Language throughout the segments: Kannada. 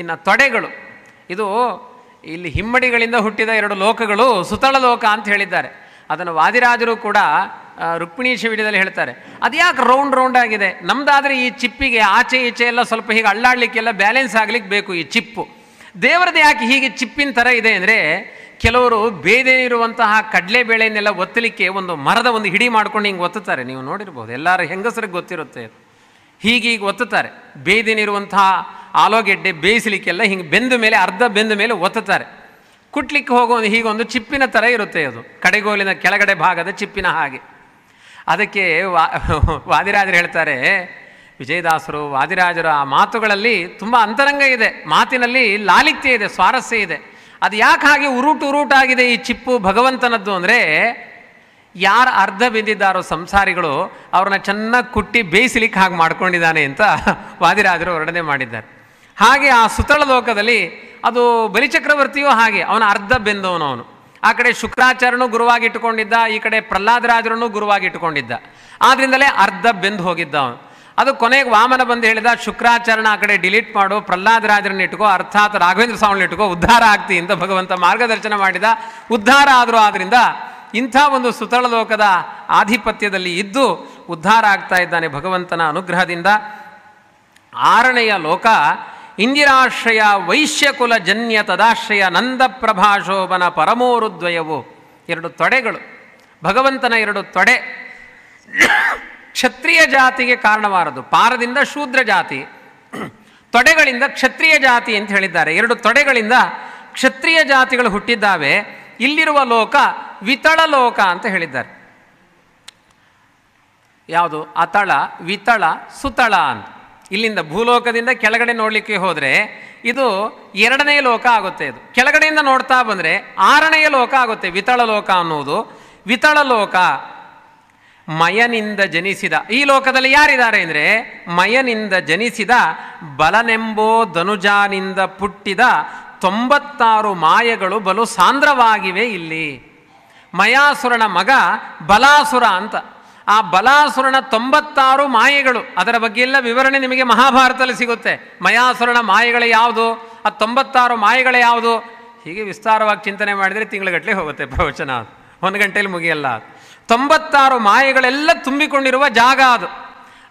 ಇನ್ನು ತೊಡೆಗಳು, ಇದು ಇಲ್ಲಿ ಹಿಮ್ಮಡಿಗಳಿಂದ ಹುಟ್ಟಿದ 2 ಲೋಕಗಳು ಸುತಳ ಲೋಕ ಅಂತ ಹೇಳಿದ್ದಾರೆ. ಅದನ್ನು ವಾದಿರಾಜರು ಕೂಡ ರುಕ್ಮಿಣೀಶ ವಿಡಿಯೋದಲ್ಲಿ ಹೇಳ್ತಾರೆ. ಅದು ಯಾಕೆ ರೌಂಡ್ ಆಗಿದೆ? ನಮ್ದಾದರೆ ಈ ಚಿಪ್ಪಿಗೆ ಆಚೆ ಈಚೆ ಎಲ್ಲ ಸ್ವಲ್ಪ ಹೀಗೆ ಅಳ್ಳಾಡಲಿಕ್ಕೆಲ್ಲ ಬ್ಯಾಲೆನ್ಸ್ ಆಗಲಿಕ್ಕೆ ಬೇಕು ಈ ಚಿಪ್ಪು. ದೇವರದ್ದು ಯಾಕೆ ಹೀಗೆ ಚಿಪ್ಪಿನ ಥರ ಇದೆ ಅಂದರೆ, ಕೆಲವರು ಬೇದೇನಿರುವಂತಹ ಕಡಲೆಬೇಳೆಯನ್ನೆಲ್ಲ ಒತ್ತಲಿಕ್ಕೆ ಒಂದು ಮರದ ಒಂದು ಹಿಡಿ ಮಾಡ್ಕೊಂಡು ಹಿಂಗೆ ಒತ್ತುತ್ತಾರೆ. ನೀವು ನೋಡಿರ್ಬೋದು, ಎಲ್ಲರ ಹೆಂಗಸರಿಗೆ ಗೊತ್ತಿರುತ್ತೆ. ಹೀಗೀಗ ಒತ್ತುತ್ತಾರೆ. ಬೇದೇನಿರುವಂತಹ ಆಲೂಗೆಡ್ಡೆ ಬೇಯಿಸಲಿಕ್ಕೆಲ್ಲ ಹಿಂಗೆ ಬೆಂದ ಮೇಲೆ, ಅರ್ಧ ಬೆಂದ ಮೇಲೆ ಒತ್ತುತ್ತಾರೆ. ಕುಟ್ಲಿಕ್ಕೆ ಹೋಗೋದು ಹೀಗೊಂದು ಚಿಪ್ಪಿನ ಥರ ಇರುತ್ತೆ. ಅದು ಕಡೆಗೋಲಿನ ಕೆಳಗಡೆ ಭಾಗದ ಚಿಪ್ಪಿನ ಹಾಗೆ. ಅದಕ್ಕೆ ವಾದಿರಾಜರು ಹೇಳ್ತಾರೆ, ವಿಜಯದಾಸರು ವಾದಿರಾಜರು ಆ ಮಾತುಗಳಲ್ಲಿ ತುಂಬ ಅಂತರಂಗ ಇದೆ, ಮಾತಿನಲ್ಲಿ ಲಾಲಿತ್ಯ ಇದೆ, ಸ್ವಾರಸ್ಯ ಇದೆ. ಅದು ಯಾಕೆ ಹಾಗೆ ಉರುಟಾಗಿದೆ ಈ ಚಿಪ್ಪು ಭಗವಂತನದ್ದು ಅಂದರೆ, ಯಾರು ಅರ್ಧ ಬೆಂದಿದ್ದಾರೋ ಸಂಸಾರಿಗಳು ಅವ್ರನ್ನ ಚೆನ್ನಾಗಿ ಕುಟ್ಟಿ ಬೇಯಿಸಲಿಕ್ಕೆ ಹಾಗೆ ಮಾಡ್ಕೊಂಡಿದ್ದಾನೆ ಅಂತ ವಾದಿರಾಜರು ವರ್ಣನೆ ಮಾಡಿದ್ದಾರೆ. ಹಾಗೆ ಆ ಸುತಳ ಲೋಕದಲ್ಲಿ ಅದು ಬಲಿಚಕ್ರವರ್ತಿಯೂ ಹಾಗೆ, ಅವನ ಅರ್ಧ ಬೆಂದವನು. ಅವನು ಆ ಕಡೆ ಶುಕ್ರಾಚಾರ್ಯನೂ ಗುರುವಾಗಿ ಇಟ್ಟುಕೊಂಡಿದ್ದ, ಈ ಕಡೆ ಪ್ರಹ್ಲಾದರಾಜರನ್ನು ಗುರುವಾಗಿ ಇಟ್ಟುಕೊಂಡಿದ್ದ. ಆದ್ದರಿಂದಲೇ ಅರ್ಧ ಬೆಂದು ಹೋಗಿದ್ದ ಅವನು. ಅದು ಕೊನೆಗೆ ವಾಮನ ಬಂದು ಹೇಳಿದ, ಶುಕ್ರಾಚಾರ್ಯನ ಆ ಕಡೆ ಡಿಲೀಟ್ ಮಾಡು, ಪ್ರಹ್ಲಾದರಾಜರನ್ನ ಇಟ್ಕೋ, ಅರ್ಥಾತ್ ರಾಘವೇಂದ್ರ ಸ್ವಾಮಿನ ಇಟ್ಕೋ, ಉದ್ಧಾರ ಆಗ್ತಿ ಅಂತ ಭಗವಂತ ಮಾರ್ಗದರ್ಶನ ಮಾಡಿದ. ಉದ್ಧಾರ ಆದರೂ. ಆದ್ದರಿಂದ ಇಂಥ ಒಂದು ಸುತಳ ಲೋಕದ ಆಧಿಪತ್ಯದಲ್ಲಿ ಇದ್ದು ಉದ್ಧಾರ ಆಗ್ತಾ ಇದ್ದಾನೆ ಭಗವಂತನ ಅನುಗ್ರಹದಿಂದ. 6ನೆಯ ಲೋಕ ಇಂದಿರಾಶ್ರಯ ವೈಶ್ಯಕುಲ ಜನ್ಯ ತದಾಶ್ರಯ ನಂದ ಪ್ರಭಾಶೋಭನ ಪರಮೋರುದ್ವಯವು. 2 ತೊಡೆಗಳು, ಭಗವಂತನ 2 ತೊಡೆ ಕ್ಷತ್ರಿಯ ಜಾತಿಗೆ ಕಾರಣವಾರದು. ಪಾರದಿಂದ ಶೂದ್ರ ಜಾತಿ, ತೊಡೆಗಳಿಂದ ಕ್ಷತ್ರಿಯ ಜಾತಿ ಅಂತ ಹೇಳಿದ್ದಾರೆ. 2 ತೊಡೆಗಳಿಂದ ಕ್ಷತ್ರಿಯ ಜಾತಿಗಳು ಹುಟ್ಟಿದ್ದಾವೆ. ಇಲ್ಲಿರುವ ಲೋಕ ವಿತಳ ಲೋಕ ಅಂತ ಹೇಳಿದ್ದಾರೆ. ಯಾವುದು? ಅತಳ, ವಿತಳ, ಸುತಳ ಅಂತ. ಇಲ್ಲಿಂದ ಭೂಲೋಕದಿಂದ ಕೆಳಗಡೆ ನೋಡಲಿಕ್ಕೆ ಹೋದರೆ ಇದು 2ನೇ ಲೋಕ ಆಗುತ್ತೆ. ಇದು ಕೆಳಗಡೆಯಿಂದ ನೋಡ್ತಾ ಬಂದರೆ 6ನೆಯ ಲೋಕ ಆಗುತ್ತೆ ವಿತಳ ಲೋಕ ಅನ್ನುವುದು. ವಿತಳ ಲೋಕ ಮಯನಿಂದ ಜನಿಸಿದ, ಈ ಲೋಕದಲ್ಲಿ ಯಾರಿದ್ದಾರೆ ಅಂದರೆ ಮಯನಿಂದ ಜನಿಸಿದ ಬಲನೆಂಬೋ ಧನುಜಾನಿಂದ ಪುಟ್ಟಿದ 96 ಮಾಯಗಳು ಬಲು ಸಾಂದ್ರವಾಗಿವೆ ಇಲ್ಲಿ. ಮಯಾಸುರನ ಮಗ ಬಲಾಸುರ ಅಂತ. ಆ ಬಲಾಸುರನ 96 ಮಾಯೆಗಳು, ಅದರ ಬಗ್ಗೆ ಎಲ್ಲ ವಿವರಣೆ ನಿಮಗೆ ಮಹಾಭಾರತದಲ್ಲಿ ಸಿಗುತ್ತೆ. ಮಯಾಸುರನ ಮಾಯೆಗಳೇ ಯಾವುದು, ಆ 96 ಮಾಯೆಗಳೇ ಯಾವುದು, ಹೀಗೆ ವಿಸ್ತಾರವಾಗಿ ಚಿಂತನೆ ಮಾಡಿದರೆ ತಿಂಗಳುಗಟ್ಟಲೆ ಹೋಗುತ್ತೆ ಪ್ರವಚನ. 1 ಗಂಟೆಯಲ್ಲಿ ಮುಗಿಯಲ್ಲ. 96 ಮಾಯೆಗಳೆಲ್ಲ ತುಂಬಿಕೊಂಡಿರುವ ಜಾಗ ಅದು.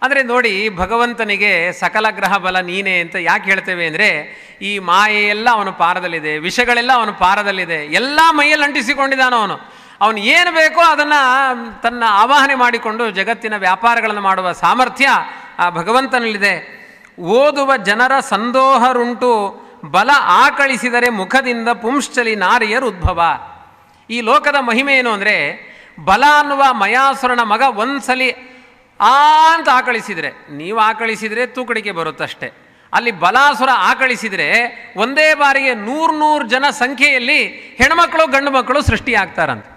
ಅಂದರೆ ನೋಡಿ, ಭಗವಂತನಿಗೆ ಸಕಲ ಗ್ರಹ ಬಲ ನೀನೇ ಅಂತ ಯಾಕೆ ಹೇಳ್ತೇವೆ ಅಂದರೆ, ಈ ಮಾಯೆಯೆಲ್ಲ ಅವನ ಪಾರದಲ್ಲಿದೆ, ವಿಷಗಳೆಲ್ಲ ಅವನ ಪಾರದಲ್ಲಿದೆ, ಎಲ್ಲ ಮೈಯಲ್ಲಿ ಅಂಟಿಸಿಕೊಂಡಿದ್ದಾನ ಅವನು. ಅವನು ಏನು ಬೇಕೋ ಅದನ್ನು ತನ್ನ ಆವಾಹನೆ ಮಾಡಿಕೊಂಡು ಜಗತ್ತಿನ ವ್ಯಾಪಾರಗಳನ್ನು ಮಾಡುವ ಸಾಮರ್ಥ್ಯ ಆ ಭಗವಂತನಲ್ಲಿದೆ. ಓದುವ ಜನರ ಸಂದೋಹರುಂಟು ಬಲ ಆಕಳಿಸಿದರೆ ಮುಖದಿಂದ ಪುಂಶ್ಚಲಿ ನಾರಿಯರು ಉದ್ಭವ. ಈ ಲೋಕದ ಮಹಿಮೆ ಏನು ಅಂದರೆ, ಬಲ ಅನ್ನುವ ಮಯಾಸುರನ ಮಗ ಒಂದ್ಸಲಿ ಅಂತ ಆಕಳಿಸಿದರೆ, ನೀವು ಆಕಳಿಸಿದರೆ ತೂಕಡಿಕೆ ಬರುತ್ತಷ್ಟೆ. ಅಲ್ಲಿ ಬಲಾಸುರ ಆಕಳಿಸಿದರೆ ಒಂದೇ ಬಾರಿಗೆ 100 ಜನ ಸಂಖ್ಯೆಯಲ್ಲಿ ಹೆಣ್ಮಕ್ಳು ಗಂಡು ಮಕ್ಕಳು ಸೃಷ್ಟಿಯಾಗ್ತಾರಂತೆ.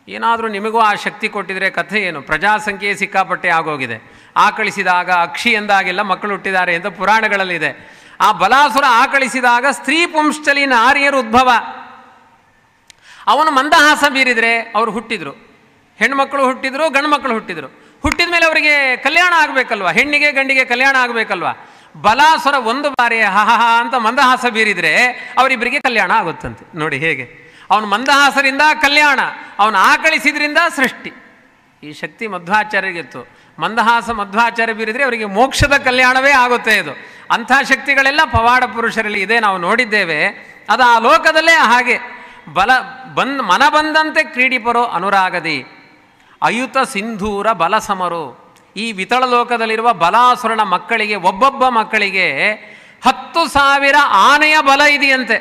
ಏನಾದರೂ ನಿಮಗೂ ಆ ಶಕ್ತಿ ಕೊಟ್ಟಿದ್ರೆ ಕಥೆ ಏನು? ಪ್ರಜಾಸಂಖ್ಯೆ ಸಿಕ್ಕಾಪಟ್ಟೆ ಆಗೋಗಿದೆ. ಆಕಳಿಸಿದಾಗ ಅಕ್ಷಿ ಎಂದಾಗೆಲ್ಲ ಮಕ್ಕಳು ಹುಟ್ಟಿದ್ದಾರೆ ಅಂತ ಪುರಾಣಗಳಲ್ಲಿದೆ. ಆ ಬಲಾಸುರ ಆಕಳಿಸಿದಾಗ ಸ್ತ್ರೀ ಪುಂಶ್ಚಲಿ ನಾರಿಯರು ಉದ್ಭವ. ಅವನು ಮಂದಹಾಸ ಬೀರಿದರೆ ಅವರು ಹುಟ್ಟಿದ್ರು, ಹೆಣ್ಮಕ್ಳು ಹುಟ್ಟಿದ್ರು, ಗಂಡು ಮಕ್ಕಳು ಹುಟ್ಟಿದ್ರು. ಹುಟ್ಟಿದ ಮೇಲೆ ಅವರಿಗೆ ಕಲ್ಯಾಣ ಆಗಬೇಕಲ್ವ, ಹೆಣ್ಣಿಗೆ ಗಂಡಿಗೆ ಕಲ್ಯಾಣ ಆಗಬೇಕಲ್ವ. ಬಲಾಸುರ ಒಂದು ಬಾರಿ ಹಹ ಅಂತ ಮಂದಹಾಸ ಬೀರಿದರೆ ಅವರಿಬ್ಬರಿಗೆ ಕಲ್ಯಾಣ ಆಗುತ್ತಂತೆ. ನೋಡಿ ಹೇಗೆ, ಅವನು ಮಂದಹಾಸರಿಂದ ಕಲ್ಯಾಣ, ಅವನು ಆಕಳಿಸಿದ್ರಿಂದ ಸೃಷ್ಟಿ. ಈ ಶಕ್ತಿ ಮಧ್ವಾಚಾರ್ಯರಿಗಿತ್ತು. ಮಂದಹಾಸ ಮಧ್ವಾಚಾರ್ಯ ಬೀರಿದರೆ ಅವರಿಗೆ ಮೋಕ್ಷದ ಕಲ್ಯಾಣವೇ ಆಗುತ್ತೆ. ಇದು ಅಂಥ ಶಕ್ತಿಗಳೆಲ್ಲ ಪವಾಡ ಪುರುಷರಲ್ಲಿ ಇದೆ, ನಾವು ನೋಡಿದ್ದೇವೆ. ಅದು ಆ ಲೋಕದಲ್ಲೇ ಹಾಗೆ. ಮನ ಬಂದಂತೆ ಕ್ರೀಡಿಪರೋ ಅನುರಾಗದಿ ಅಯುತ ಸಿಂಧೂರ ಬಲಸಮರು. ಈ ವಿತಳ ಲೋಕದಲ್ಲಿರುವ ಬಲಾಸುರನ ಮಕ್ಕಳಿಗೆ, ಒಬ್ಬೊಬ್ಬ ಮಕ್ಕಳಿಗೆ 10,000 ಆನೆಯ ಬಲ ಇದೆಯಂತೆ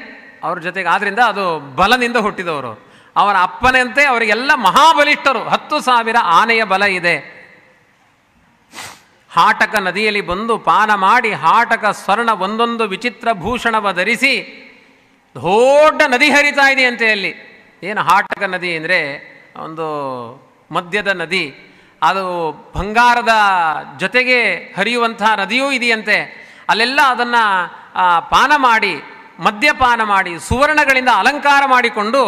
ಅವ್ರ ಜೊತೆಗೆ. ಆದ್ದರಿಂದ ಅದು ಬಲದಿಂದ ಹುಟ್ಟಿದವರು. ಅವರ ಅಪ್ಪನಂತೆ ಅವರಿಗೆಲ್ಲ ಮಹಾಬಲಿಷ್ಠರು. 10,000 ಆನೆಯ ಬಲ ಇದೆ. ಹಾಟಕ ನದಿಯಲ್ಲಿ ಬಂದು ಪಾನ ಮಾಡಿ ಹಾಟಕ ಸ್ವರ್ಣ ಒಂದೊಂದು ವಿಚಿತ್ರ ಭೂಷಣವ ಧರಿಸಿ ದೊಡ್ಡ ನದಿ ಹರಿತಾ ಇದೆಯಂತೆ ಅಲ್ಲಿ. ಏನು ಹಾಟಕ ನದಿ ಅಂದರೆ ಒಂದು ಮದ್ಯದ ನದಿ, ಅದು ಬಂಗಾರದ ಜೊತೆಗೆ ಹರಿಯುವಂಥ ನದಿಯೂ ಇದೆಯಂತೆ. ಅಲ್ಲೆಲ್ಲ ಅದನ್ನು ಪಾನ ಮಾಡಿ, ಮದ್ಯಪಾನ ಮಾಡಿ, ಸುವರ್ಣಗಳಿಂದ ಅಲಂಕಾರ ಮಾಡಿಕೊಂಡು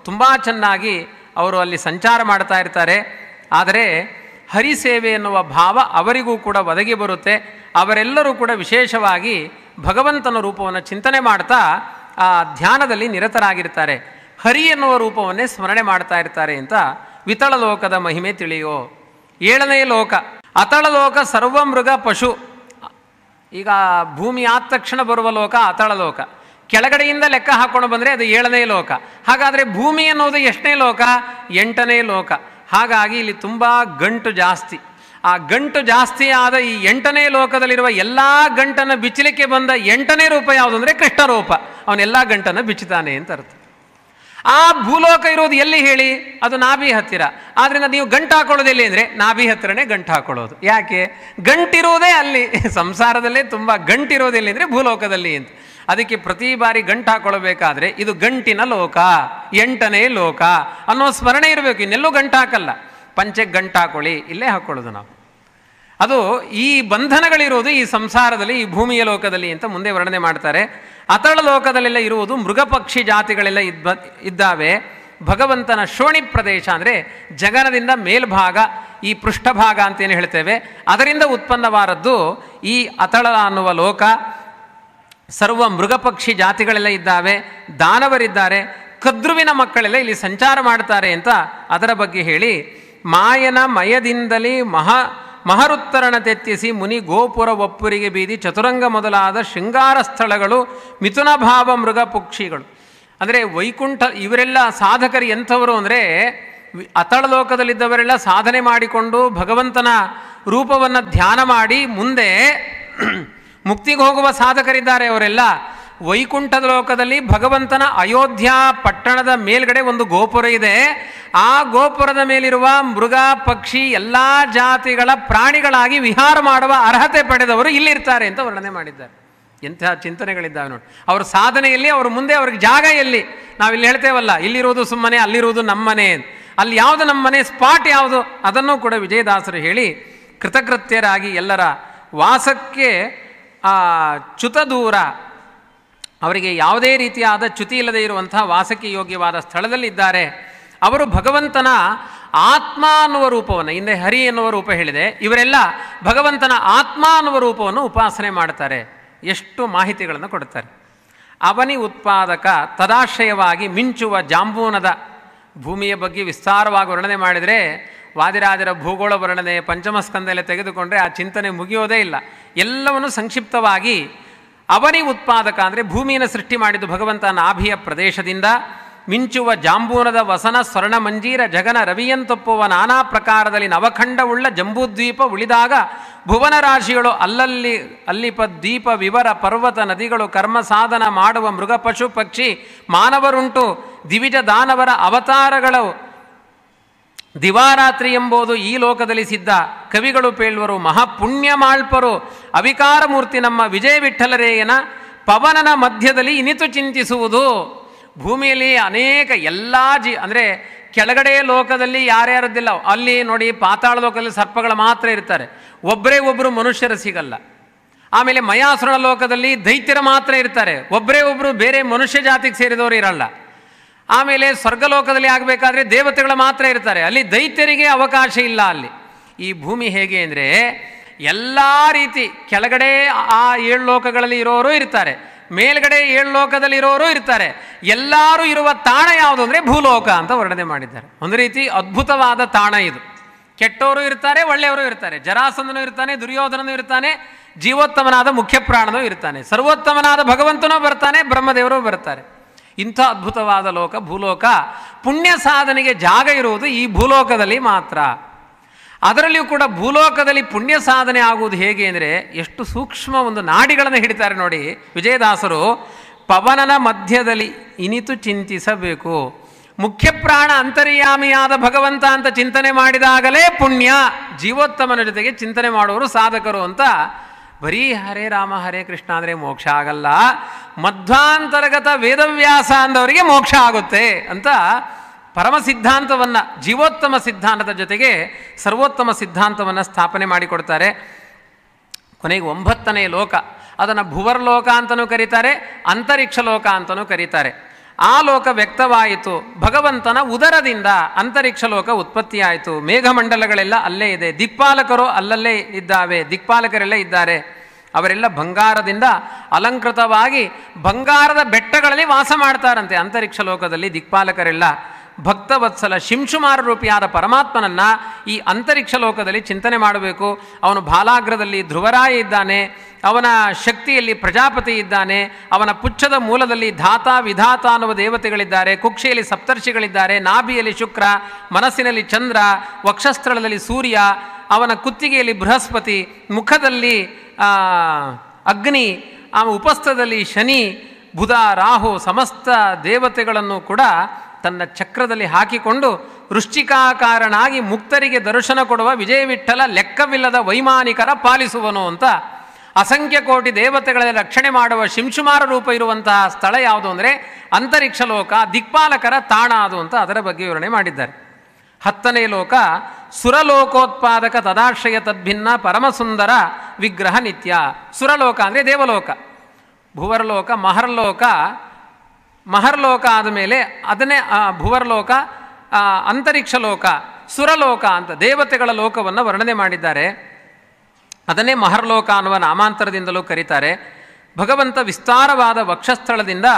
ತುಂಬ ಚೆನ್ನಾಗಿ ಅವರು ಅಲ್ಲಿ ಸಂಚಾರ ಮಾಡ್ತಾ ಇರ್ತಾರೆ. ಆದರೆ ಹರಿಸೇವೆ ಎನ್ನುವ ಭಾವ ಅವರಿಗೂ ಕೂಡ ಒದಗಿ ಬರುತ್ತೆ. ಅವರೆಲ್ಲರೂ ಕೂಡ ವಿಶೇಷವಾಗಿ ಭಗವಂತನ ರೂಪವನ್ನು ಚಿಂತನೆ ಮಾಡ್ತಾ ಆ ಧ್ಯಾನದಲ್ಲಿ ನಿರತರಾಗಿರ್ತಾರೆ. ಹರಿ ಎನ್ನುವ ರೂಪವನ್ನೇ ಸ್ಮರಣೆ ಮಾಡ್ತಾ ಇರ್ತಾರೆ ಅಂತ ವಿತಳ ಲೋಕದ ಮಹಿಮೆ ತಿಳಿಯೋ. 7ನೇ ಲೋಕ ಅತಳ ಲೋಕ, ಸರ್ವ ಮೃಗ ಪಶು. ಈಗ ಭೂಮಿ ಆದ ತಕ್ಷಣ ಬರುವ ಲೋಕ ಅತಳ ಲೋಕ. ಕೆಳಗಡೆಯಿಂದ ಲೆಕ್ಕ ಹಾಕೊಂಡು ಬಂದರೆ ಅದು 7ನೇ ಲೋಕ. ಹಾಗಾದರೆ ಭೂಮಿ ಅನ್ನೋದು ಎಷ್ಟನೇ ಲೋಕ? 8ನೇ ಲೋಕ. ಹಾಗಾಗಿ ಇಲ್ಲಿ ತುಂಬ ಗಂಟು ಜಾಸ್ತಿ. ಆ ಗಂಟು ಜಾಸ್ತಿ ಆದ ಈ 8ನೇ ಲೋಕದಲ್ಲಿರುವ ಎಲ್ಲ ಗಂಟನ್ನು ಬಿಚ್ಚಲಿಕ್ಕೆ ಬಂದ 8ನೇ ರೂಪ ಯಾವುದು ಅಂದರೆ ಕೃಷ್ಣ ರೂಪ. ಅವನೆಲ್ಲ ಗಂಟನ್ನು ಬಿಚ್ಚುತ್ತಾನೆ ಅಂತ ಅರ್ಥ. ಆ ಭೂಲೋಕ ಇರೋದು ಎಲ್ಲಿ ಹೇಳಿ? ಅದು ನಾಭಿ ಹತ್ತಿರ. ಆದ್ದರಿಂದ ನೀವು ಗಂಟು ಹಾಕೊಳ್ಳೋದು ಎಲ್ಲಿ ಅಂದರೆ ನಾಭಿ ಹತ್ತಿರನೇ ಗಂಟು ಹಾಕೊಳ್ಳೋದು. ಯಾಕೆ? ಗಂಟಿರೋದೇ ಅಲ್ಲಿ. ಸಂಸಾರದಲ್ಲೇ ತುಂಬ ಗಂಟಿರೋದೆಲ್ಲಿ ಅಂದರೆ ಭೂಲೋಕದಲ್ಲಿ ಅಂತ. ಅದಕ್ಕೆ ಪ್ರತಿ ಬಾರಿ ಗಂಟು ಹಾಕೊಳ್ಳಬೇಕಾದ್ರೆ ಇದು ಗಂಟಿನ ಲೋಕ, 8ನೇ ಲೋಕ ಅನ್ನೋ ಸ್ಮರಣೆ ಇರಬೇಕು. ಇನ್ನೆಲ್ಲೂ ಗಂಟು ಹಾಕಲ್ಲ. ಪಂಚಕ್ಕೆ ಗಂಟು ಹಾಕೊಳ್ಳಿ, ಇಲ್ಲೇ ಹಾಕ್ಕೊಳ್ಳೋದು ನಾವು. ಅದು ಈ ಬಂಧನಗಳಿರೋದು ಈ ಸಂಸಾರದಲ್ಲಿ, ಈ ಭೂಮಿಯ ಲೋಕದಲ್ಲಿ ಅಂತ ಮುಂದೆ ವರ್ಣನೆ ಮಾಡ್ತಾರೆ. ಅತಳ ಲೋಕದಲ್ಲೆಲ್ಲ ಇರುವುದು ಮೃಗಪಕ್ಷಿ ಜಾತಿಗಳೆಲ್ಲ ಇದ್ದಾವೆ. ಭಗವಂತನ ಶೋಣಿ ಪ್ರದೇಶ ಅಂದರೆ ಜಗನದಿಂದ ಮೇಲ್ಭಾಗ, ಈ ಪೃಷ್ಠಭಾಗ ಅಂತೇನು ಹೇಳ್ತೇವೆ, ಅದರಿಂದ ಉತ್ಪನ್ನವಾದದ್ದು ಈ ಅತಳ ಅನ್ನುವ ಲೋಕ. ಸರ್ವ ಮೃಗಪಕ್ಷಿ ಜಾತಿಗಳೆಲ್ಲ ಇದ್ದಾವೆ, ದಾನವರಿದ್ದಾರೆ, ಕದ್ರುವಿನ ಮಕ್ಕಳೆಲ್ಲ ಇಲ್ಲಿ ಸಂಚಾರ ಮಾಡ್ತಾರೆ ಅಂತ ಅದರ ಬಗ್ಗೆ ಹೇಳಿ, ಮಾಯನ ಮಯದಿಂದಲೇ ಮಹರುತ್ತರಣ ತೆತ್ತಿಸಿ ಮುನಿ ಗೋಪುರ ಒಪ್ಪುರಿಗೆ ಬೀದಿ ಚತುರಂಗ ಮೊದಲಾದ ಶೃಂಗಾರ ಸ್ಥಳಗಳು ಮಿಥುನ ಭಾವ ಮೃಗ ಪಕ್ಷಿಗಳು. ಅಂದರೆ ವೈಕುಂಠ ಇವರೆಲ್ಲ ಸಾಧಕರು ಎಂಥವರು ಅಂದರೆ ಅತಳ ಲೋಕದಲ್ಲಿದ್ದವರೆಲ್ಲ ಸಾಧನೆ ಮಾಡಿಕೊಂಡು ಭಗವಂತನ ರೂಪವನ್ನು ಧ್ಯಾನ ಮಾಡಿ ಮುಂದೆ ಮುಕ್ತಿಗೆ ಹೋಗುವ ಸಾಧಕರಿದ್ದಾರೆ. ಅವರೆಲ್ಲ ವೈಕುಂಠದ ಲೋಕದಲ್ಲಿ ಭಗವಂತನ ಅಯೋಧ್ಯ ಪಟ್ಟಣದ ಮೇಲ್ಗಡೆ ಒಂದು ಗೋಪುರ ಇದೆ. ಆ ಗೋಪುರದ ಮೇಲಿರುವ ಮೃಗ ಪಕ್ಷಿ ಎಲ್ಲ ಜಾತಿಗಳ ಪ್ರಾಣಿಗಳಾಗಿ ವಿಹಾರ ಮಾಡುವ ಅರ್ಹತೆ ಪಡೆದವರು ಇಲ್ಲಿರ್ತಾರೆ ಅಂತ ವರ್ಣನೆ ಮಾಡಿದ್ದಾರೆ. ಎಂತಹ ಚಿಂತನೆಗಳಿದ್ದಾವೆ ನೋಡಿ. ಅವರ ಸಾಧನೆಯಲ್ಲಿ ಅವರು ಮುಂದೆ ಅವ್ರಿಗೆ ಜಾಗ ಎಲ್ಲಿ? ನಾವಿಲ್ಲಿ ಹೇಳ್ತೇವಲ್ಲ, ಇಲ್ಲಿರುವುದು ಸುಮ್ಮನೆ, ಅಲ್ಲಿರುವುದು ನಮ್ಮನೆ. ಅಲ್ಲಿ ಯಾವುದು ನಮ್ಮನೆ, ಸ್ಪಾಟ್ ಯಾವುದು, ಅದನ್ನು ಕೂಡ ವಿಜಯದಾಸರು ಹೇಳಿ ಕೃತಕೃತ್ಯರಾಗಿ ಎಲ್ಲರ ವಾಸಕ್ಕೆ ಚ್ಯುತ ದೂರ, ಅವರಿಗೆ ಯಾವುದೇ ರೀತಿಯಾದ ಚ್ಯುತಿ ಇಲ್ಲದೆ ಇರುವಂತಹ ವಾಸಕ್ಕೆ ಯೋಗ್ಯವಾದ ಸ್ಥಳದಲ್ಲಿದ್ದಾರೆ. ಅವರು ಭಗವಂತನ ಆತ್ಮ ಅನ್ನುವ ರೂಪವನ್ನು, ಹಿಂದೆ ಹರಿ ಎನ್ನುವ ರೂಪ ಹೇಳಿದೆ, ಇವರೆಲ್ಲ ಭಗವಂತನ ಆತ್ಮ ಅನ್ನುವ ರೂಪವನ್ನು ಉಪಾಸನೆ ಮಾಡ್ತಾರೆ. ಎಷ್ಟು ಮಾಹಿತಿಗಳನ್ನು ಕೊಡ್ತಾರೆ. ಅವನಿ ಉತ್ಪಾದಕ ತದಾಶ್ರಯವಾಗಿ ಮಿಂಚುವ ಜಾಂಬೂನದ ಭೂಮಿಯ ಬಗ್ಗೆ ವಿಸ್ತಾರವಾಗಿ ವರ್ಣನೆ ಮಾಡಿದರೆ ವಾದಿರಾಜರ ಭೂಗೋಳ ವರ್ಣನೆ ಪಂಚಮಸ್ಕಂದ ಎಲ್ಲ ತೆಗೆದುಕೊಂಡ್ರೆ ಆ ಚಿಂತನೆ ಮುಗಿಯೋದೇ ಇಲ್ಲ. ಎಲ್ಲವನ್ನು ಸಂಕ್ಷಿಪ್ತವಾಗಿ ಅವನಿ ಉತ್ಪಾದಕ ಅಂದರೆ ಭೂಮಿಯನ್ನು ಸೃಷ್ಟಿ ಮಾಡಿದ್ದು ಭಗವಂತ ನಾಭಿಯ ಪ್ರದೇಶದಿಂದ. ಮಿಂಚುವ ಜಾಂಬೂನದ ವಸನ ಸ್ವರ್ಣ ಮಂಜೀರ ಜಗನ ರವಿಯಂತೊಪ್ಪುವ ನಾನಾ ಪ್ರಕಾರದಲ್ಲಿ ನವಖಂಡವುಳ್ಳ ಜಂಬೂದ್ವೀಪ ಉಳಿದಾಗ ಭುವನ ರಾಶಿಗಳು ಅಲ್ಲಿಪ ದ್ವೀಪ ವಿವರ ಪರ್ವತ ನದಿಗಳು ಕರ್ಮ ಸಾಧನ ಮಾಡುವ ಮೃಗ ಪಶು ಪಕ್ಷಿ ಮಾನವರುಂಟು ದಿವಿಜ ದಾನವರ ಅವತಾರಗಳು ದಿವಾರಾತ್ರಿ ಎಂಬುದು ಈ ಲೋಕದಲ್ಲಿ ಸಿದ್ಧ ಕವಿಗಳು ಪೇಳುವರು ಮಹಾಪುಣ್ಯ ಮಾಳ್ಪರು ಅವಿಕಾರ ಮೂರ್ತಿ ನಮ್ಮ ವಿಜಯ ವಿಠ್ಠಲರೇಯನ ಪವನನ ಮಧ್ಯದಲ್ಲಿ ಇನಿತು ಚಿಂತಿಸುವುದು. ಭೂಮಿಯಲ್ಲಿ ಅನೇಕ ಎಲ್ಲ ಅಂದರೆ ಕೆಳಗಡೆ ಲೋಕದಲ್ಲಿ ಯಾರ್ಯಾರದ್ದಿಲ್ಲ, ಅಲ್ಲಿ ನೋಡಿ ಪಾತಾಳ ಲೋಕದಲ್ಲಿ ಸರ್ಪಗಳು ಮಾತ್ರ ಇರ್ತಾರೆ, ಒಬ್ಬರೇ ಒಬ್ಬರು ಮನುಷ್ಯರು ಸಿಗಲ್ಲ. ಆಮೇಲೆ ಮಯಾಸುರ ಲೋಕದಲ್ಲಿ ದೈತ್ಯರು ಮಾತ್ರ ಇರ್ತಾರೆ, ಒಬ್ಬರೇ ಒಬ್ಬರು ಬೇರೆ ಮನುಷ್ಯ ಜಾತಿಗೆ ಸೇರಿದವರು ಇರಲ್ಲ. ಆಮೇಲೆ ಸ್ವರ್ಗಲೋಕದಲ್ಲಿ ಆಗಬೇಕಾದ್ರೆ ದೇವತೆಗಳು ಮಾತ್ರ ಇರ್ತಾರೆ, ಅಲ್ಲಿ ದೈತ್ಯರಿಗೆ ಅವಕಾಶ ಇಲ್ಲ. ಅಲ್ಲಿ ಈ ಭೂಮಿ ಹೇಗೆ ಅಂದರೆ ಎಲ್ಲ ರೀತಿ ಕೆಳಗಡೆ ಆ 7 ಲೋಕಗಳಲ್ಲಿ ಇರೋರು ಇರ್ತಾರೆ, ಮೇಲ್ಗಡೆ 7 ಲೋಕದಲ್ಲಿ ಇರೋರು ಇರ್ತಾರೆ. ಎಲ್ಲರೂ ಇರುವ ತಾಣ ಯಾವುದು ಅಂದರೆ ಭೂಲೋಕ ಅಂತ ವರ್ಣನೆ ಮಾಡಿದ್ದಾರೆ. ಒಂದು ರೀತಿ ಅದ್ಭುತವಾದ ತಾಣ ಇದು. ಕೆಟ್ಟವರು ಇರ್ತಾರೆ, ಒಳ್ಳೆಯವರು ಇರ್ತಾರೆ, ಜರಾಸಂಧನೂ ಇರ್ತಾನೆ, ದುರ್ಯೋಧನನೂ ಇರ್ತಾನೆ, ಜೀವೋತ್ತಮನಾದ ಮುಖ್ಯ ಪ್ರಾಣನೂ ಇರ್ತಾನೆ, ಸರ್ವೋತ್ತಮನಾದ ಭಗವಂತನೂ ಬರ್ತಾನೆ, ಬ್ರಹ್ಮದೇವರು ಬರ್ತಾರೆ. ಇಂಥ ಅದ್ಭುತವಾದ ಲೋಕ ಭೂಲೋಕ. ಪುಣ್ಯ ಸಾಧನೆಗೆ ಜಾಗ ಇರುವುದು ಈ ಭೂಲೋಕದಲ್ಲಿ ಮಾತ್ರ. ಅದರಲ್ಲಿಯೂ ಕೂಡ ಭೂಲೋಕದಲ್ಲಿ ಪುಣ್ಯ ಸಾಧನೆ ಆಗುವುದು ಹೇಗೆ ಅಂದರೆ ಎಷ್ಟು ಸೂಕ್ಷ್ಮ ಒಂದು ನಾಡಿಗಳನ್ನು ಹಿಡಿತಾರೆ ನೋಡಿ ವಿಜಯದಾಸರು. ಪವನನ ಮಧ್ಯದಲ್ಲಿ ಇನಿತು ಚಿಂತಿಸಬೇಕು. ಮುಖ್ಯ ಪ್ರಾಣ ಅಂತರ್ಯಾಮಿಯಾದ ಭಗವಂತ ಅಂತ ಚಿಂತನೆ ಮಾಡಿದಾಗಲೇ ಪುಣ್ಯ. ಜೀವೋತ್ತಮನ ಜೊತೆಗೆ ಚಿಂತನೆ ಮಾಡುವರು ಸಾಧಕರು ಅಂತ. ಬರೀ ಹರೇ ರಾಮ ಹರೇ ಕೃಷ್ಣ ಅಂದರೆ ಮೋಕ್ಷ ಆಗಲ್ಲ, ಮಧ್ವಾಂತರ್ಗತ ವೇದವ್ಯಾಸ ಅಂದವರಿಗೆ ಮೋಕ್ಷ ಆಗುತ್ತೆ ಅಂತ ಪರಮ ಸಿದ್ಧಾಂತವನ್ನು, ಜೀವೋತ್ತಮ ಸಿದ್ಧಾಂತದ ಜೊತೆಗೆ ಸರ್ವೋತ್ತಮ ಸಿದ್ಧಾಂತವನ್ನು ಸ್ಥಾಪನೆ ಮಾಡಿಕೊಡ್ತಾರೆ. ಕೊನೆಗೆ 9ನೇ ಲೋಕ, ಅದನ್ನು ಭುವರ್ಲೋಕ ಅಂತಲೂ ಕರೀತಾರೆ, ಅಂತರಿಕ್ಷ ಲೋಕ ಅಂತಲೂ ಕರೀತಾರೆ. ಆ ಲೋಕ ವ್ಯಕ್ತವಾಯಿತು ಭಗವಂತನ ಉದರದಿಂದ. ಅಂತರಿಕ್ಷ ಲೋಕ ಉತ್ಪತ್ತಿಯಾಯಿತು. ಮೇಘಮಂಡಲಗಳೆಲ್ಲ ಅಲ್ಲೇ ಇದೆ, ದಿಕ್ಪಾಲಕರು ಅಲ್ಲಲ್ಲೇ ಇದ್ದಾವೆ, ದಿಕ್ಪಾಲಕರೆಲ್ಲ ಇದ್ದಾರೆ. ಅವರೆಲ್ಲ ಬಂಗಾರದಿಂದ ಅಲಂಕೃತವಾಗಿ ಬಂಗಾರದ ಬೆಟ್ಟಗಳಲ್ಲಿ ವಾಸ ಮಾಡ್ತಾರಂತೆ. ಅಂತರಿಕ್ಷ ಲೋಕದಲ್ಲಿ ದಿಕ್ಪಾಲಕರೆಲ್ಲ ಭಕ್ತವತ್ಸಲ ಶಿಂಶುಮಾರ ರೂಪಿಯಾದ ಪರಮಾತ್ಮನನ್ನು ಈ ಅಂತರಿಕ್ಷ ಲೋಕದಲ್ಲಿ ಚಿಂತನೆ ಮಾಡಬೇಕು. ಅವನು ಬಾಲಾಗ್ರದಲ್ಲಿ ಧ್ರುವರಾಯ ಇದ್ದಾನೆ, ಅವನ ಶಕ್ತಿಯಲ್ಲಿ ಪ್ರಜಾಪತಿ ಇದ್ದಾನೆ, ಅವನ ಪುಚ್ಛದ ಮೂಲದಲ್ಲಿ ಧಾತ ವಿಧಾತ ಅನ್ನುವ ದೇವತೆಗಳಿದ್ದಾರೆ, ಕುಕ್ಷಿಯಲ್ಲಿ ಸಪ್ತರ್ಷಿಗಳಿದ್ದಾರೆ, ನಾಭಿಯಲ್ಲಿ ಶುಕ್ರ, ಮನಸ್ಸಿನಲ್ಲಿ ಚಂದ್ರ, ವಕ್ಷಸ್ಥಳದಲ್ಲಿ ಸೂರ್ಯ, ಅವನ ಕುತ್ತಿಗೆಯಲ್ಲಿ ಬೃಹಸ್ಪತಿ, ಮುಖದಲ್ಲಿ ಅಗ್ನಿ, ಉಪಸ್ಥದಲ್ಲಿ ಶನಿ, ಬುಧ, ರಾಹು ಸಮಸ್ತ ದೇವತೆಗಳನ್ನು ಕೂಡ ತನ್ನ ಚಕ್ರದಲ್ಲಿ ಹಾಕಿಕೊಂಡು ವೃಶ್ಚಿಕಾಕಾರನಾಗಿ ಮುಕ್ತರಿಗೆ ದರ್ಶನ ಕೊಡುವ ವಿಜಯ ವಿಠ್ಠಲ ಲೆಕ್ಕವಿಲ್ಲದ ವೈಮಾನಿಕರ ಪಾಲಿಸುವನು ಅಂತ ಅಸಂಖ್ಯ ಕೋಟಿ ದೇವತೆಗಳ ರಕ್ಷಣೆ ಮಾಡುವ ಶಿಂಶುಮಾರ ರೂಪ ಇರುವಂತಹ ಸ್ಥಳ ಯಾವುದು ಅಂದರೆ ಅಂತರಿಕ್ಷ ಲೋಕ, ದಿಕ್ಪಾಲಕರ ತಾಣ ಅದು ಅಂತ ಅದರ ಬಗ್ಗೆ ವಿವರಣೆ ಮಾಡಿದ್ದಾರೆ. 10ನೇ ಲೋಕ ಸುರಲೋಕೋತ್ಪಾದಕ ತದಾಶ್ರಯ ತದ್ಭಿನ್ನ ಪರಮಸುಂದರ ವಿಗ್ರಹ ನಿತ್ಯ. ಸುರಲೋಕ ಅಂದರೆ ದೇವಲೋಕ, ಭುವರ್ಲೋಕ, ಮಹರ್ಲೋಕ ಆದಮೇಲೆ ಅದನ್ನೇ ಭುವರ್ಲೋಕ, ಅಂತರಿಕ್ಷ ಲೋಕ, ಸುರಲೋಕ ಅಂತ ದೇವತೆಗಳ ಲೋಕವನ್ನು ವರ್ಣನೆ ಮಾಡಿದ್ದಾರೆ. ಅದನ್ನೇ ಮಹರ್ಲೋಕ ಅನ್ನುವ ನಾಮಾಂತರದಿಂದಲೂ ಕರೀತಾರೆ. ಭಗವಂತ ವಿಸ್ತಾರವಾದ ವಕ್ಷಸ್ಥಳದಿಂದ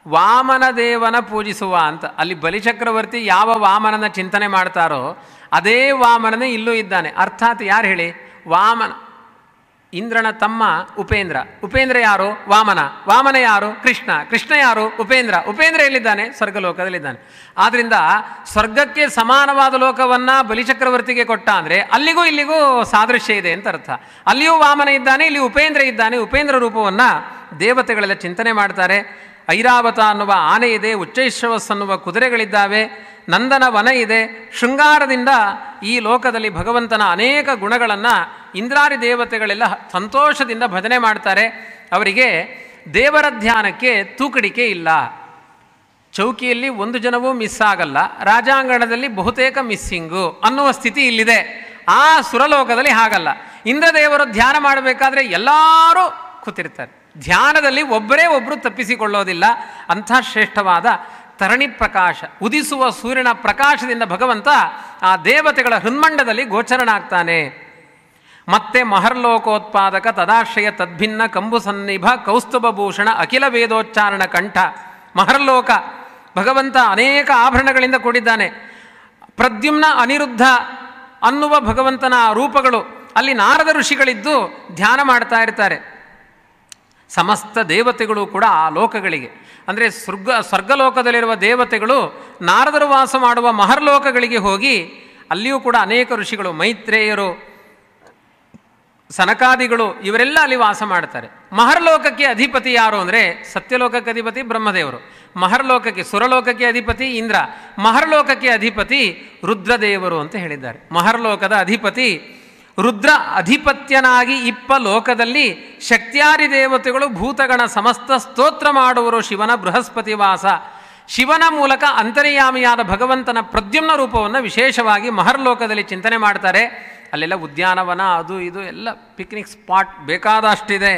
ವಾಮನ ದೇವನ ಪೂಜಿಸುವ ಅಂತ. ಅಲ್ಲಿ ಬಲಿಚಕ್ರವರ್ತಿ ಯಾವ ವಾಮನನ ಚಿಂತನೆ ಮಾಡ್ತಾರೋ ಅದೇ ವಾಮನನೇ ಇಲ್ಲೂ ಇದ್ದಾನೆ. ಅರ್ಥಾತ್ ಯಾರು ಹೇಳಿ? ವಾಮನ, ಇಂದ್ರನ ತಮ್ಮ ಉಪೇಂದ್ರ. ಉಪೇಂದ್ರ ಯಾರು? ವಾಮನ. ವಾಮನ ಯಾರು? ಕೃಷ್ಣ. ಕೃಷ್ಣ ಯಾರು? ಉಪೇಂದ್ರ. ಉಪೇಂದ್ರ ಎಲ್ಲಿದ್ದಾನೆ? ಸ್ವರ್ಗಲೋಕದಲ್ಲಿದ್ದಾನೆ. ಆದ್ದರಿಂದ ಸ್ವರ್ಗಕ್ಕೆ ಸಮಾನವಾದ ಲೋಕವನ್ನು ಬಲಿಚಕ್ರವರ್ತಿಗೆ ಕೊಟ್ಟ ಅಂದರೆ ಅಲ್ಲಿಗೂ ಇಲ್ಲಿಗೂ ಸಾದೃಶ್ಯ ಇದೆ ಅಂತ ಅರ್ಥ. ಅಲ್ಲಿಯೂ ವಾಮನ ಇದ್ದಾನೆ, ಇಲ್ಲಿ ಉಪೇಂದ್ರ ಇದ್ದಾನೆ. ಉಪೇಂದ್ರ ರೂಪವನ್ನು ದೇವತೆಗಳೆಲ್ಲ ಚಿಂತನೆ ಮಾಡ್ತಾರೆ. ಐರಾವತ ಅನ್ನುವ ಆನೆ ಇದೆ, ಉಚ್ಚೈಶ್ರವಸ್ ಅನ್ನುವ ಕುದುರೆಗಳಿದ್ದಾವೆ, ನಂದನ ವನ ಇದೆ. ಶೃಂಗಾರದಿಂದ ಈ ಲೋಕದಲ್ಲಿ ಭಗವಂತನ ಅನೇಕ ಗುಣಗಳನ್ನು ಇಂದ್ರಾದಿ ದೇವತೆಗಳೆಲ್ಲ ಸಂತೋಷದಿಂದ ಭಜನೆ ಮಾಡ್ತಾರೆ. ಅವರಿಗೆ ದೇವರ ಧ್ಯಾನಕ್ಕೆ ತೂಕಡಿಕೆ ಇಲ್ಲ. ಚೌಕಿಯಲ್ಲಿ ಒಂದು ಜನವೂ ಮಿಸ್ ಆಗಲ್ಲ, ರಾಜಾಂಗಣದಲ್ಲಿ ಬಹುತೇಕ ಮಿಸ್ಸಿಂಗು ಅನ್ನುವ ಸ್ಥಿತಿ ಇಲ್ಲಿದೆ. ಆ ಸುರಲೋಕದಲ್ಲಿ ಹಾಗಲ್ಲ. ಇಂದ್ರದೇವರು ಧ್ಯಾನ ಮಾಡಬೇಕಾದ್ರೆ ಎಲ್ಲರೂ ಕೂತಿರ್ತಾರೆ. ಧ್ಯಾನದಲ್ಲಿ ಒಬ್ಬರೇ ಒಬ್ಬರು ತಪ್ಪಿಸಿಕೊಳ್ಳೋದಿಲ್ಲ. ಅಂಥ ಶ್ರೇಷ್ಠವಾದ ತರಣಿ ಪ್ರಕಾಶ, ಉದಿಸುವ ಸೂರ್ಯನ ಪ್ರಕಾಶದಿಂದ ಭಗವಂತ ಆ ದೇವತೆಗಳ ಹೃನ್ಮಂಡದಲ್ಲಿ ಗೋಚರನಾಗ್ತಾನೆ. ಮತ್ತೆ ಮಹರ್ಲೋಕೋತ್ಪಾದಕ ತದಾಶ್ರಯ ತದ್ಭಿನ್ನ ಕಂಬು ಸನ್ನಿಭ ಕೌಸ್ತುಭಭೂಷಣ ಅಖಿಲ ವೇದೋಚ್ಚಾರಣ ಕಂಠ. ಮಹರ್ಲೋಕ ಭಗವಂತ ಅನೇಕ ಆಭರಣಗಳಿಂದ ಕೂಡಿದ್ದಾನೆ. ಪ್ರದ್ಯುಮ್ನ ಅನಿರುದ್ಧ ಅನ್ನುವ ಭಗವಂತನ ರೂಪಗಳು. ಅಲ್ಲಿ ನಾರದ ಋಷಿಗಳಿದ್ದು ಧ್ಯಾನ ಮಾಡ್ತಾ ಇರ್ತಾರೆ. ಸಮಸ್ತ ದೇವತೆಗಳು ಕೂಡ ಆ ಲೋಕಗಳಿಗೆ ಅಂದರೆ ಸ್ವರ್ಗಲೋಕದಲ್ಲಿರುವ ದೇವತೆಗಳು ನಾರದರು ವಾಸ ಮಾಡುವ ಮಹರ್ಲೋಕಗಳಿಗೆ ಹೋಗಿ ಅಲ್ಲಿಯೂ ಕೂಡ ಅನೇಕ ಋಷಿಗಳು, ಮೈತ್ರೇಯರು, ಸನಕಾದಿಗಳು ಇವರೆಲ್ಲ ಅಲ್ಲಿ ವಾಸ ಮಾಡ್ತಾರೆ. ಮಹರ್ಲೋಕಕ್ಕೆ ಅಧಿಪತಿ ಯಾರು ಅಂದರೆ ಸತ್ಯಲೋಕಕ್ಕೆ ಅಧಿಪತಿ ಬ್ರಹ್ಮದೇವರು, ಮಹರ್ಲೋಕಕ್ಕೆ ಸುರಲೋಕಕ್ಕೆ ಅಧಿಪತಿ ಇಂದ್ರ, ಮಹರ್ಲೋಕಕ್ಕೆ ಅಧಿಪತಿ ರುದ್ರದೇವರು ಅಂತ ಹೇಳಿದ್ದಾರೆ. ಮಹರ್ಲೋಕದ ಅಧಿಪತಿ ರುದ್ರ ಅಧಿಪತ್ಯನಾಗಿ ಇಪ್ಪ ಲೋಕದಲ್ಲಿ ಶಕ್ತ್ಯಾದಿ ದೇವತೆಗಳು ಭೂತಗಣ ಸಮಸ್ತ ಸ್ತೋತ್ರ ಮಾಡುವರು ಶಿವನ ಬೃಹಸ್ಪತಿ ವಾಸ. ಶಿವನ ಮೂಲಕ ಅಂತರ್ಯಾಮಿಯಾದ ಭಗವಂತನ ಪ್ರದ್ಯುಮ್ನ ರೂಪವನ್ನು ವಿಶೇಷವಾಗಿ ಮಹರ್ಲೋಕದಲ್ಲಿ ಚಿಂತನೆ ಮಾಡ್ತಾರೆ. ಅಲ್ಲೆಲ್ಲ ಉದ್ಯಾನವನ ಅದು ಇದು ಎಲ್ಲ ಪಿಕ್ನಿಕ್ ಸ್ಪಾಟ್ ಬೇಕಾದಷ್ಟಿದೆ.